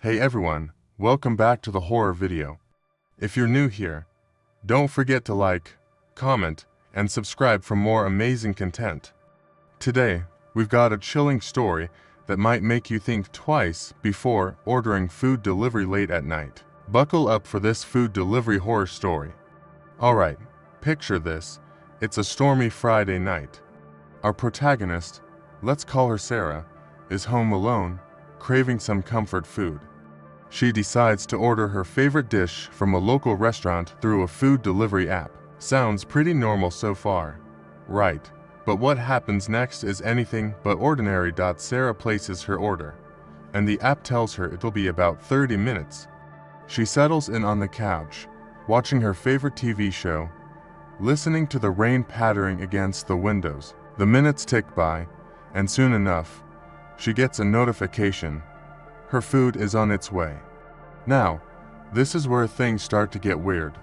Hey everyone, welcome back to the horror video. If you're new here, don't forget to like, comment, and subscribe for more amazing content. Today, we've got a chilling story that might make you think twice before ordering food delivery late at night. Buckle up for this food delivery horror story. Alright, picture this. It's a stormy Friday night. Our protagonist, let's call her Sarah, is home alone, craving some comfort food. She decides to order her favorite dish from a local restaurant through a food delivery app. Sounds pretty normal so far, right? But what happens next is anything but ordinary. Sarah places her order, and the app tells her it'll be about 30 minutes. She settles in on the couch, watching her favorite TV show, listening to the rain pattering against the windows. The minutes tick by, and soon enough, she gets a notification. Her food is on its way. Now, this is where things start to get weird.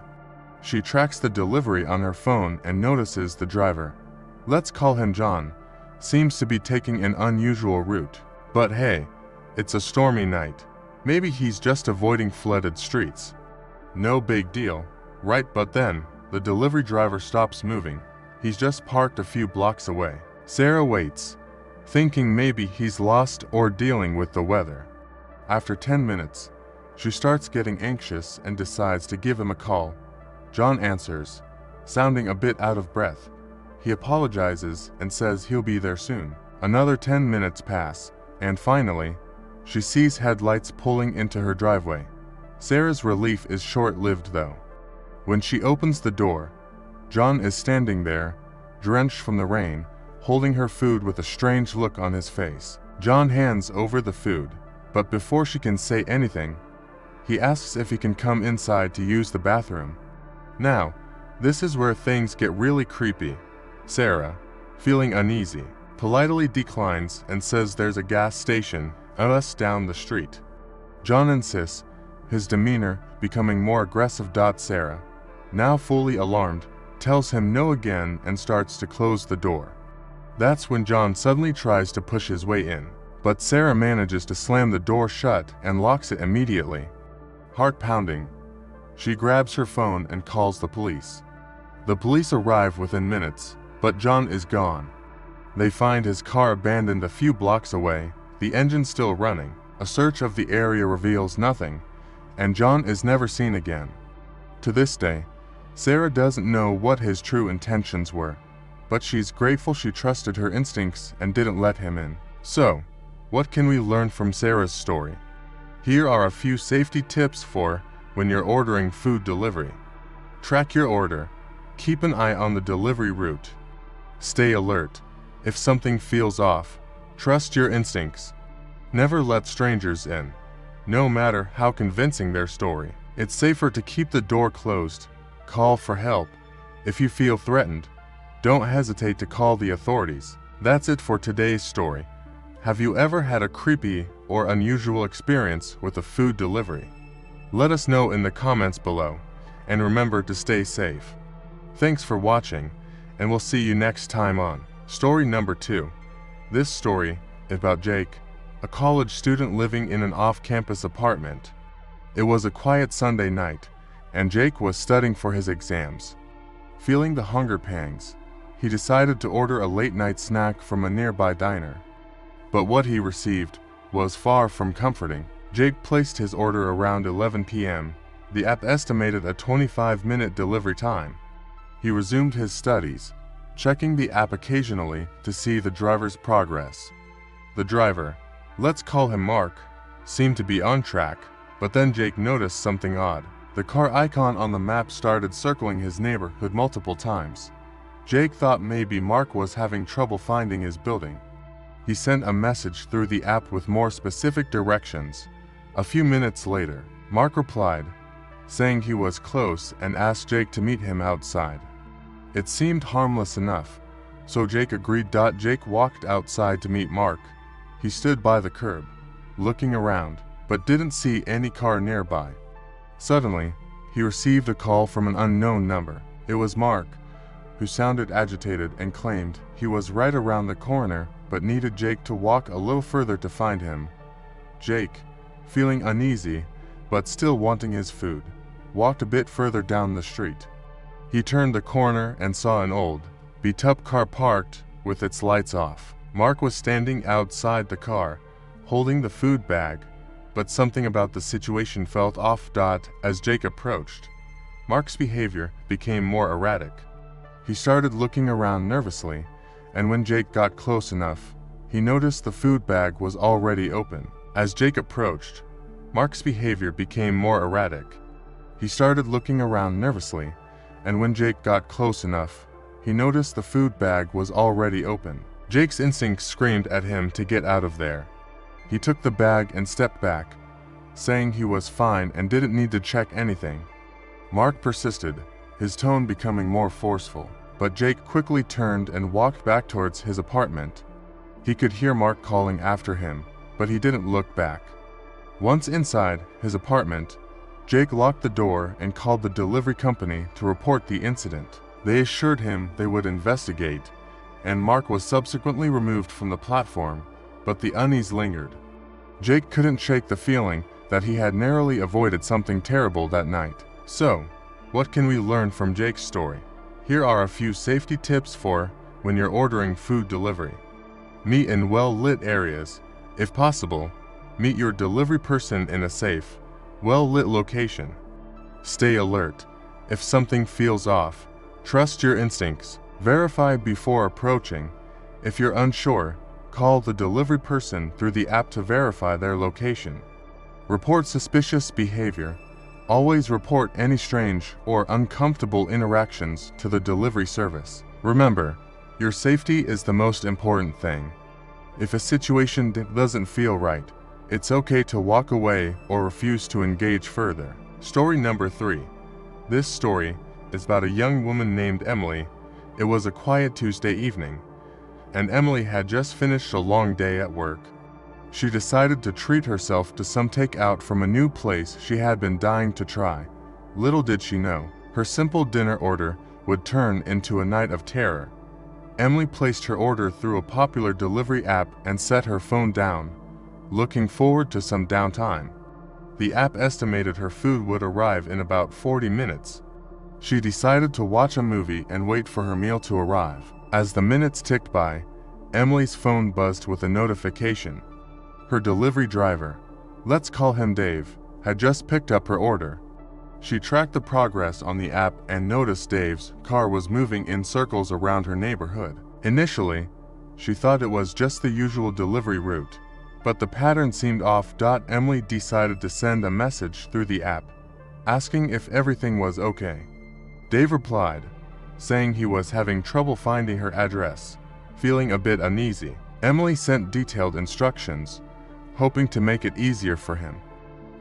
She tracks the delivery on her phone and notices the driver, let's call him John, seems to be taking an unusual route. But hey, it's a stormy night. Maybe he's just avoiding flooded streets. No big deal, right? But then, the delivery driver stops moving. He's just parked a few blocks away. Sarah waits, thinking maybe he's lost or dealing with the weather. After 10 minutes, she starts getting anxious and decides to give him a call. John answers, sounding a bit out of breath. He apologizes and says he'll be there soon. Another 10 minutes pass, and finally, she sees headlights pulling into her driveway. Sarah's relief is short-lived though. When she opens the door, John is standing there, drenched from the rain, holding her food with a strange look on his face. John hands over the food, but before she can say anything, he asks if he can come inside to use the bathroom. Now, this is where things get really creepy. Sarah, feeling uneasy, politely declines and says there's a gas station just down the street. John insists, his demeanor becoming more aggressive. Sarah, now fully alarmed, tells him no again and starts to close the door. That's when John suddenly tries to push his way in, but Sarah manages to slam the door shut and locks it immediately. Heart pounding, she grabs her phone and calls the police. The police arrive within minutes, but John is gone. They find his car abandoned a few blocks away, the engine still running. A search of the area reveals nothing, and John is never seen again. To this day, Sarah doesn't know what his true intentions were, but she's grateful she trusted her instincts and didn't let him in. So, what can we learn from Sarah's story? Here are a few safety tips for when you're ordering food delivery. Track your order. Keep an eye on the delivery route. Stay alert. If something feels off, trust your instincts. Never let strangers in, no matter how convincing their story. It's safer to keep the door closed. Call for help. If you feel threatened, don't hesitate to call the authorities. That's it for today's story. Have you ever had a creepy or unusual experience with a food delivery? Let us know in the comments below, and remember to stay safe. Thanks for watching, and we'll see you next time on story number 2. This story is about Jake, a college student living in an off-campus apartment. It was a quiet Sunday night, and Jake was studying for his exams. Feeling the hunger pangs, he decided to order a late-night snack from a nearby diner. But what he received was far from comforting. Jake placed his order around 11 p.m. The app estimated a 25-minute delivery time. He resumed his studies, checking the app occasionally to see the driver's progress. The driver, let's call him Mark, seemed to be on track, but then Jake noticed something odd. The car icon on the map started circling his neighborhood multiple times. Jake thought maybe Mark was having trouble finding his building. He sent a message through the app with more specific directions. A few minutes later, Mark replied, saying he was close and asked Jake to meet him outside. It seemed harmless enough, so Jake agreed. Jake walked outside to meet Mark. He stood by the curb, looking around, but didn't see any car nearby. Suddenly, he received a call from an unknown number. It was Mark, who sounded agitated and claimed he was right around the corner but needed Jake to walk a little further to find him. Jake, feeling uneasy, but still wanting his food, walked a bit further down the street. He turned the corner and saw an old, beat-up car parked with its lights off. Mark was standing outside the car, holding the food bag, but something about the situation felt off. As Jake approached, Mark's behavior became more erratic. He started looking around nervously, and when Jake got close enough, he noticed the food bag was already open. As Jake approached, Mark's behavior became more erratic. He started looking around nervously, and when Jake got close enough, he noticed the food bag was already open. Jake's instincts screamed at him to get out of there. He took the bag and stepped back, saying he was fine and didn't need to check anything. Mark persisted, his tone becoming more forceful, but Jake quickly turned and walked back towards his apartment. He could hear Mark calling after him, but he didn't look back. Once inside his apartment, Jake locked the door and called the delivery company to report the incident. They assured him they would investigate, and Mark was subsequently removed from the platform, but the unease lingered. Jake couldn't shake the feeling that he had narrowly avoided something terrible that night. So, what can we learn from Jake's story? Here are a few safety tips for when you're ordering food delivery. Meet in well-lit areas. If possible, meet your delivery person in a safe, well-lit location. Stay alert. If something feels off, trust your instincts. Verify before approaching. If you're unsure, call the delivery person through the app to verify their location. Report suspicious behavior. Always report any strange or uncomfortable interactions to the delivery service. Remember, your safety is the most important thing. If a situation doesn't feel right, it's okay to walk away or refuse to engage further. Story number 3. This story is about a young woman named Emily. It was a quiet Tuesday evening, and Emily had just finished a long day at work. She decided to treat herself to some takeout from a new place she had been dying to try. Little did she know, her simple dinner order would turn into a night of terror. Emily placed her order through a popular delivery app and set her phone down, looking forward to some downtime. The app estimated her food would arrive in about 40 minutes. She decided to watch a movie and wait for her meal to arrive. As the minutes ticked by, Emily's phone buzzed with a notification. Her delivery driver, let's call him Dave, had just picked up her order. She tracked the progress on the app and noticed Dave's car was moving in circles around her neighborhood. Initially, she thought it was just the usual delivery route, but the pattern seemed off. Emily decided to send a message through the app, asking if everything was okay. Dave replied, saying he was having trouble finding her address, feeling a bit uneasy. Emily sent detailed instructions, hoping to make it easier for him.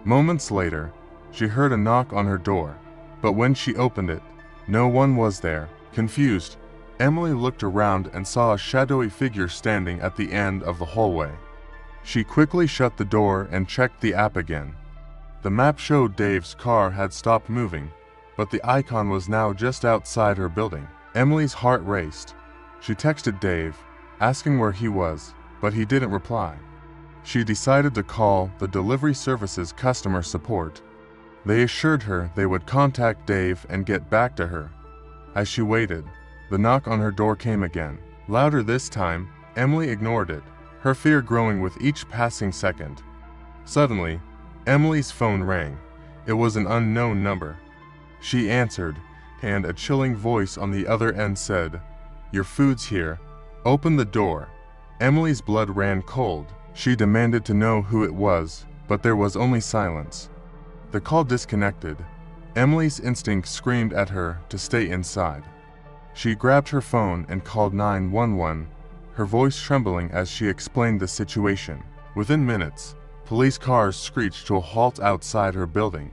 Moments later, she heard a knock on her door, but when she opened it, no one was there. Confused, Emily looked around and saw a shadowy figure standing at the end of the hallway. She quickly shut the door and checked the app again. The map showed Dave's car had stopped moving, but the icon was now just outside her building. Emily's heart raced. She texted Dave, asking where he was, but he didn't reply. She decided to call the delivery service's customer support. They assured her they would contact Dave and get back to her. As she waited, the knock on her door came again. Louder this time, Emily ignored it, her fear growing with each passing second. Suddenly, Emily's phone rang. It was an unknown number. She answered, and a chilling voice on the other end said, "Your food's here. Open the door." Emily's blood ran cold. She demanded to know who it was, but there was only silence. The call disconnected. Emily's instinct screamed at her to stay inside. She grabbed her phone and called 911, her voice trembling as she explained the situation. Within minutes, police cars screeched to a halt outside her building.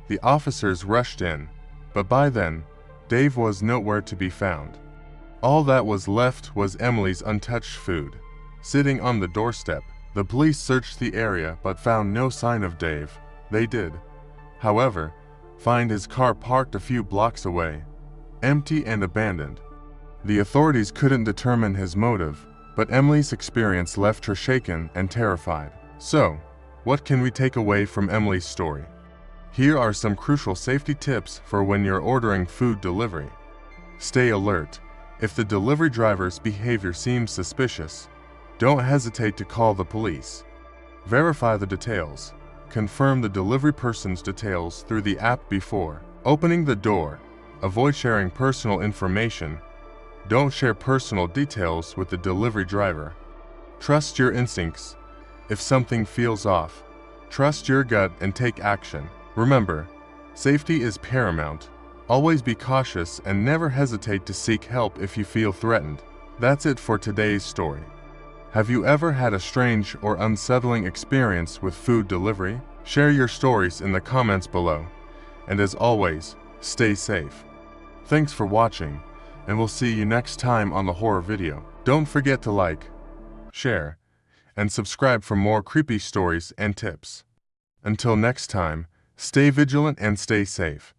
The officers rushed in, but by then, Dave was nowhere to be found. All that was left was Emily's untouched food, sitting on the doorstep. The police searched the area but found no sign of Dave. They did, however, find his car parked a few blocks away, empty and abandoned. The authorities couldn't determine his motive, but Emily's experience left her shaken and terrified. So, What can we take away from Emily's story? Here are some crucial safety tips for when you're ordering food delivery. Stay alert. If the delivery driver's behavior seems suspicious, don't hesitate to call the police. Verify the details. Confirm the delivery person's details through the app before opening the door. Avoid sharing personal information. Don't share personal details with the delivery driver. Trust your instincts. If something feels off, trust your gut and take action. Remember, safety is paramount. Always be cautious and never hesitate to seek help if you feel threatened. That's it for today's story. Have you ever had a strange or unsettling experience with food delivery? Share your stories in the comments below. And as always, stay safe. Thanks for watching, and we'll see you next time on the horror video. Don't forget to like, share, and subscribe for more creepy stories and tips. Until next time, stay vigilant and stay safe.